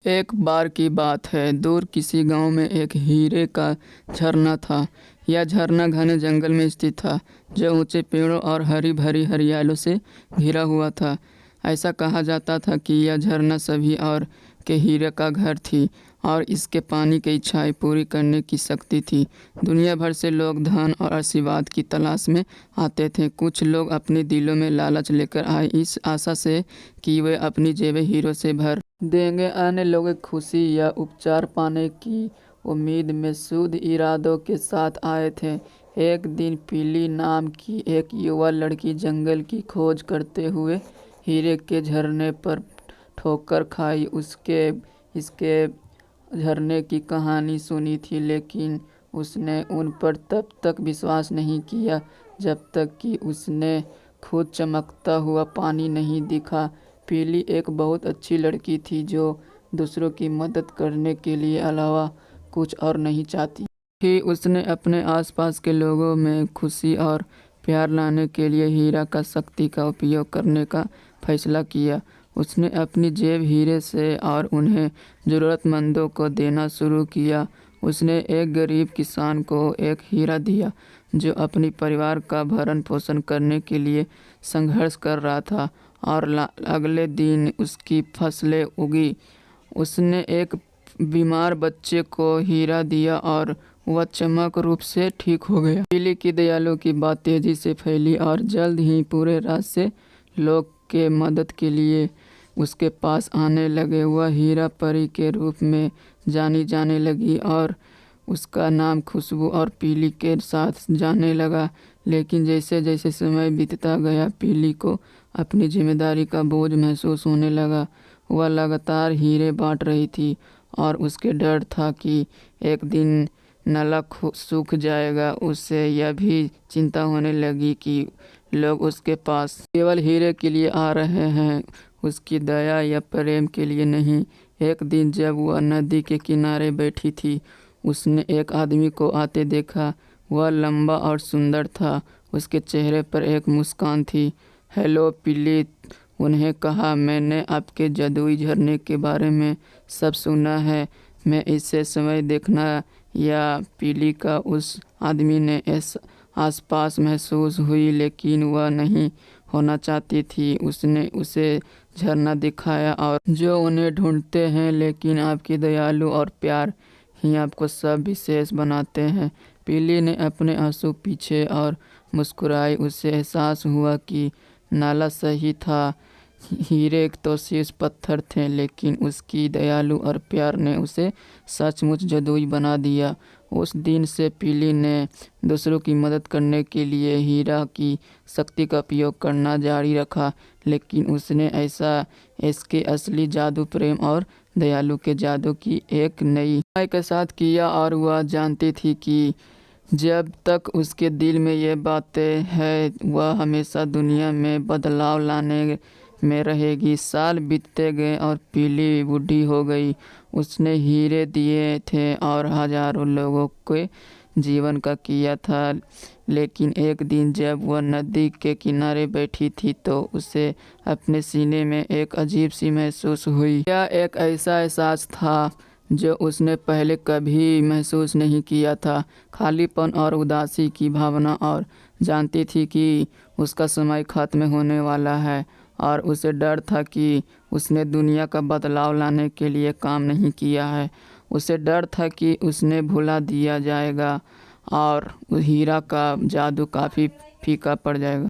एक बार की बात है, दूर किसी गांव में एक हीरे का झरना था। यह झरना घने जंगल में स्थित था, जो ऊंचे पेड़ों और हरी भरी हरियालों से घिरा हुआ था। ऐसा कहा जाता था कि यह झरना सभी और के हीरे का घर थी और इसके पानी की इच्छाएं पूरी करने की शक्ति थी। दुनिया भर से लोग धन और आशीर्वाद की तलाश में आते थे। कुछ लोग अपने दिलों में लालच लेकर आए, इस आशा से कि वे अपनी जेबें हीरों से भर देंगे। अन्य लोग खुशी या उपचार पाने की उम्मीद में शुद्ध इरादों के साथ आए थे। एक दिन पीली नाम की एक युवा लड़की जंगल की खोज करते हुए हीरे के झरने पर ठोकर खाई। उसके इसके झरने की कहानी सुनी थी, लेकिन उसने उन पर तब तक विश्वास नहीं किया जब तक कि उसने खुद चमकता हुआ पानी नहीं दिखा। पीली एक बहुत अच्छी लड़की थी जो दूसरों की मदद करने के लिए अलावा कुछ और नहीं चाहती थी। उसने अपने आसपास के लोगों में खुशी और प्यार लाने के लिए हीरा का शक्ति का उपयोग करने का फैसला किया। उसने अपनी जेब हीरे से और उन्हें ज़रूरतमंदों को देना शुरू किया। उसने एक गरीब किसान को एक हीरा दिया जो अपनी परिवार का भरण पोषण करने के लिए संघर्ष कर रहा था, और अगले दिन उसकी फसलें उगी। उसने एक बीमार बच्चे को हीरा दिया और वह चमक रूप से ठीक हो गया। पीली की दयालु की बात तेजी से फैली और जल्द ही पूरे राज्य से लोग के मदद के लिए उसके पास आने लगे। वह हीरा परी के रूप में जानी जाने लगी और उसका नाम खुशबू और पीली के साथ जाने लगा। लेकिन जैसे जैसे समय बीतता गया, पीली को अपनी जिम्मेदारी का बोझ महसूस होने लगा। वह लगातार हीरे बांट रही थी और उसके डर था कि एक दिन नाला सूख जाएगा। उससे यह भी चिंता होने लगी कि लोग उसके पास केवल हीरे के लिए आ रहे हैं, उसकी दया या प्रेम के लिए नहीं। एक दिन जब वह नदी के किनारे बैठी थी, उसने एक आदमी को आते देखा। वह लंबा और सुंदर था, उसके चेहरे पर एक मुस्कान थी। हेलो पीली, उन्हें कहा, मैंने आपके जादुई झरने के बारे में सब सुना है, मैं इसे समय देखना या पीली का उस आदमी ने आसपास महसूस हुई, लेकिन वह नहीं होना चाहती थी। उसने उसे झरना दिखाया और जो उन्हें ढूंढते हैं, लेकिन आपकी दयालु और प्यार ही आपको सब विशेष बनाते हैं। पीली ने अपने आंसू पीछे और मुस्कुराई। उसे एहसास हुआ कि नाला सही था, हीरे तो सिर्फ पत्थर थे, लेकिन उसकी दयालु और प्यार ने उसे सचमुच जादुई बना दिया। उस दिन से पीली ने दूसरों की मदद करने के लिए हीरा की शक्ति का उपयोग करना जारी रखा, लेकिन उसने ऐसा इसके असली जादू प्रेम और दयालु के जादू की एक नई के साथ किया। और वह जानती थी कि जब तक उसके दिल में ये बातें हैं, वह हमेशा दुनिया में बदलाव लाने में रहेगी। साल बीतते गए और पीली बूढ़ी हो गई। उसने हीरे दिए थे और हजारों लोगों के जीवन का किया था, लेकिन एक दिन जब वह नदी के किनारे बैठी थी तो उसे अपने सीने में एक अजीब सी महसूस हुई। यह एक ऐसा एहसास था जो उसने पहले कभी महसूस नहीं किया था, खालीपन और उदासी की भावना। और जानती थी कि उसका समय खत्म होने वाला है, और उसे डर था कि उसने दुनिया का बदलाव लाने के लिए काम नहीं किया है। उसे डर था कि उसने भुला दिया जाएगा और हीरा का जादू काफ़ी फीका पड़ जाएगा।